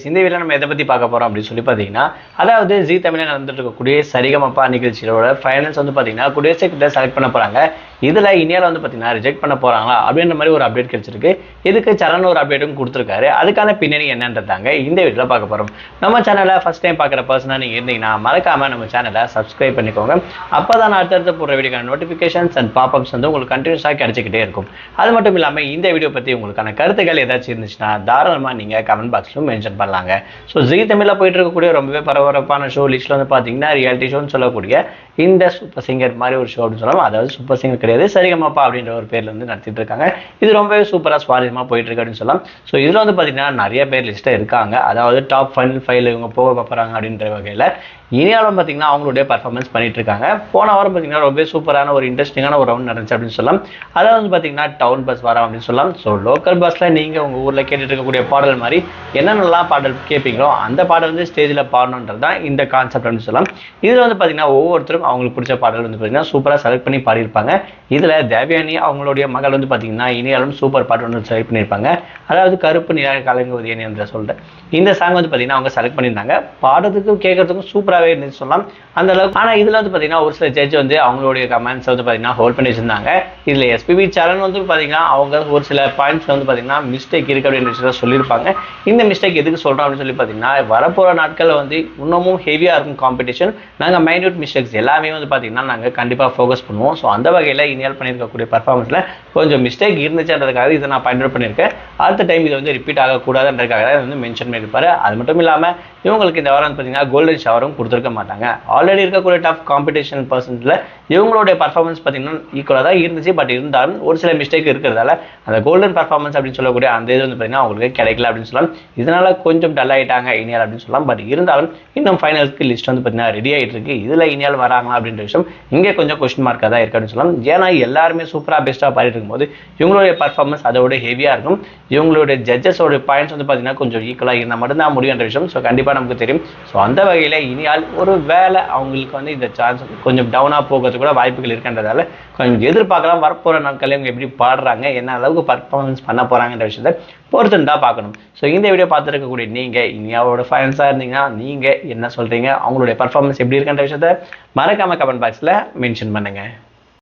Guys, இந்த வீடியோல நம்ம எதை பத்தி பார்க்க போறோம் அப்படின்னு சொல்லி பாத்தீங்கன்னா, அதாவது ஜீ தமிழ்ல நடந்துட்டு இருக்கக்கூடிய சரிகமபா நிகழ்ச்சியோட ஃபைனல்ஸ் வந்து பாத்தீங்கன்னா குடியரசு கிட்ட செலக்ட் பண்ண போறாங்க. இதுல இனியால வந்து பாத்தீங்கன்னா ரிஜெக்ட் பண்ண போறாங்களா அப்படின்ற மாதிரி ஒரு அப்டேட் கிடைச்சிருக்கு. இதுக்கு சரண் ஒரு அப்டேட்டும் கொடுத்திருக்காரு. அதுக்கான பின்னணி என்னன்றதாங்க இந்த வீடியோல பார்க்க போறோம். நம்ம சேனலை ஃபர்ஸ்ட் டைம் பார்க்குற பர்சனா நீங்க இருந்தீங்கன்னா மறக்காம நம்ம சேனலை சப்ஸ்கிரைப் பண்ணிக்கோங்க. அப்பதான் அடுத்தடுத்து போடுற வீடியோக்கான நோட்டிபிகேஷன்ஸ் அண்ட் பாப்அப்ஸ் வந்து உங்களுக்கு கண்டினியூஸா கிடைச்சிக்கிட்டே இருக்கும். அது மட்டும் இல்லாம இந்த வீடியோ பத்தி உங்களுக்கான கருத்துக்கள் ஏதாச்சும் இருந்துச்சுன்னா தாராளமா நீங்க கமெண்ட் பாக்ஸ்ல மென்ஷன் பண்ணலாங்க. ஸோ ஜீ தமிழ்ல போயிட்டு இருக்கக்கூடிய ரொம்பவே பரபரப்பான ஷோ லிஸ்ட்ல வந்து பாத்தீங்கன்னா ரியாலிட்டி ஷோன்னு சொல்லக்கூடிய இந்த சூப்பர் சிங்கர் மாதிரி ஒரு ஷோ அப்படின்னு சொல்லலாம். அதாவது சூப்பர் சிங்கர் கிடையாது, சரிகமபா அப்படின்ற ஒரு பேர்ல வந்து நடத்திட்டு இருக்காங்க. இது ரொம்பவே சூப்பரா சுவாரஸ்யமா போயிட்டு இருக்கு அப்படின்னு சொல்லலாம். ஸோ இதுல வந்து பாத்தீங்கன்னா நிறைய பேர் லிஸ்ட்ல இருக்காங்க. அதாவது டாப் ஃபைனல் ஃபைவ்ல இவங்க போக போறாங்க அப்படின்ற வகையில இனியாலும் பார்த்தீங்கன்னா அவங்களுடைய பர்ஃபார்மன்ஸ் பண்ணிட்டு இருக்காங்க. போன வாரம் பார்த்தீங்கன்னா ரொம்ப சூப்பரான ஒரு இன்ட்ரெஸ்டிங்கான ஒரு ரவுண்ட் நடந்துச்சு அப்படின்னு சொல்லலாம். அதாவது வந்து பார்த்தீங்கன்னா டவுன் பஸ் வரோம் அப்படின்னு சொல்லலாம். ஸோ லோக்கல் பஸ்ல நீங்க உங்க ஊர்ல கேட்டுட்டு இருக்கக்கூடிய பாடல் மாதிரி என்னென்னலாம் பாடல் கேட்பீங்களோ அந்த பாடல் வந்து ஸ்டேஜில் பாடணுன்றது தான் இந்த கான்செப்ட் அப்படின்னு சொல்லலாம். இதில் வந்து பார்த்தீங்கன்னா ஒவ்வொருத்தரும் அவங்களுக்கு பிடிச்ச பாடல் வந்து பார்த்தீங்கன்னா சூப்பராக செலக்ட் பண்ணி பாடியிருப்பாங்க. இதில் தேவயானி அவங்களுடைய மகள் வந்து பார்த்தீங்கன்னா இனியாலும் சூப்பர் பாட்டு ஒன்று செலக்ட் பண்ணியிருப்பாங்க. அதாவது கருப்பு நிலா கலங்குவதியன் என்ற சொல்லிட்டு இந்த சாங் வந்து பார்த்தீங்கன்னா அவங்க செலக்ட் பண்ணியிருந்தாங்க. பாடுறதுக்கும் கேட்கறதுக்கும் சூப்பராகவே இருந்துச்சு சொல்லலாம் அந்த அளவுக்கு. ஆனால் இதில் வந்து பார்த்தீங்கன்னா ஒரு சில ஜட்ஜ் வந்து அவங்களுடைய கமெண்ட்ஸ் வந்து பார்த்தீங்கன்னா ஹோல்ட் பண்ணி வச்சிருந்தாங்க. இதில் எஸ்பிபி சரண் வந்து பார்த்தீங்கன்னா அவங்க ஒரு சில பாயிண்ட்ஸ் வந்து பார்த்தீங்கன்னா மிஸ்டேக் இருக்கு அப்படின்னு சொல்லி சொல்லியிருப்பாங்க. இந்த மிஸ்டேக் எதுக்கு சொல்கிறோம் அப்படின்னு சொல்லி பார்த்தீங்கன்னா வரப்போகிற நாட்களில் வந்து இன்னமும் ஹெவியாக இருக்கும் காம்படிஷன். நாங்கள் மைன்யூட் மிஸ்டேக்ஸ் எல்லாமே வந்து பார்த்தீங்கன்னா நாங்கள் கண்டிப்பாக ஃபோக்கஸ் பண்ணுவோம். ஸோ அந்த வகையில் இனியால் பண்ணியிருக்கக்கூடிய பர்ஃபார்மன்ஸில் கொஞ்சம் மிஸ்டேக் இருந்துச்சுன்றதுக்காக இதை நான் பாயிண்ட் அவுட் பண்ணியிருக்கேன். அடுத்த டைம் இது வந்து ரிப்பீட் ஆகக்கூடாதுன்றதுக்காக வந்து மென்ஷன் பண்ணியிருப்பாரு. அது மட்டும் இல்லாமல் இவங்களுக்கு இந்த வாரம் பார்த்தீங்கன்னா கோல்டன் ஷவரும் கொடுத்துருக்க மாட்டாங்க. ஆல்ரெடி இருக்கக்கூடிய டஃப் காம்படிஷன் பர்சன்ஸில் இவங்களுடைய பர்ஃபார்மன்ஸ் பார்த்தீங்கன்னா ஈக்குவலாக தான் இருந்துச்சு. பட் இருந்தாலும் ஒரு சில மிஸ்டேக் இருக்கிறதால அந்த கோல்டன் பர்ஃபார்மன்ஸ் அப்படின்னு சொல்லக்கூடிய அந்த இது வந்து பார்த்தீங்கன்னா அவங்களுக்கு கிடைக்கல அப்படின்னு சொல்லலாம். இதனால கொஞ்சம் டல் ஆகிட்டாங்க இனியால் அப்படின்னு சொல்லலாம். பட் இருந்தாலும் இன்னும் ஃபைனல்ஸ்க்கு லிஸ்ட் வந்து பார்த்தீங்கன்னா ரெடி ஆகிட்டு இருக்கு. இதில் இனியால் வராங்களா அப்படின்ற விஷயம் இங்கே கொஞ்சம் கொஸ்டின் மார்க்காக தான் இருக்கு அப்படின்னு சொல்லலாம். ஏன்னா எல்லாருமே சூப்பராக பெஸ்ட்டாக பாடிட்டு இருக்கும்போது இவங்களுடைய பர்ஃபார்மன்ஸ் அதோட ஹெவியாக இருக்கும். இவங்களுடைய ஜட்ஜஸோட பாயிண்ட்ஸ் வந்து பார்த்தீங்கன்னா கொஞ்சம் ஈக்குவலாக இருந்தால் மட்டும்தான் முடியுன்ற விஷயம் ஸோ கண்டிப்பாக நமக்கு தெரியும். ஸோ அந்த வகையில் இனியால் ஒரு வேலை அவங்களுக்கு வந்து இந்த சான்ஸ் கொஞ்சம் டவுனாக போகிறது கூட வாய்ப்புகள் இருக்கின்றதால கொஞ்சம் எதிர்பார்க்கலாம். வரப்போகிற நாட்களில் இவங்க எப்படி பாடுறாங்க, என்ன அளவுக்கு பர்ஃபார்மன்ஸ் பண்ண போகிறாங்கன்ற விஷயத்தை பொறுத்துன்னு தான் பார்க்கணும். ஸோ இந்த வீடியோ பார்த்துருக்கக்கூடிய நீங்கள் இனியாவோட ஃபேன்ஸாக இருந்தீங்கன்னா நீங்கள் என்ன சொல்கிறீங்க, அவங்களுடைய பர்ஃபார்மன்ஸ் எப்படி இருக்குன்ற விஷயத்த மறக்காமல் கமெண்ட் பாக்ஸில் மென்ஷன் பண்ணுங்கள்.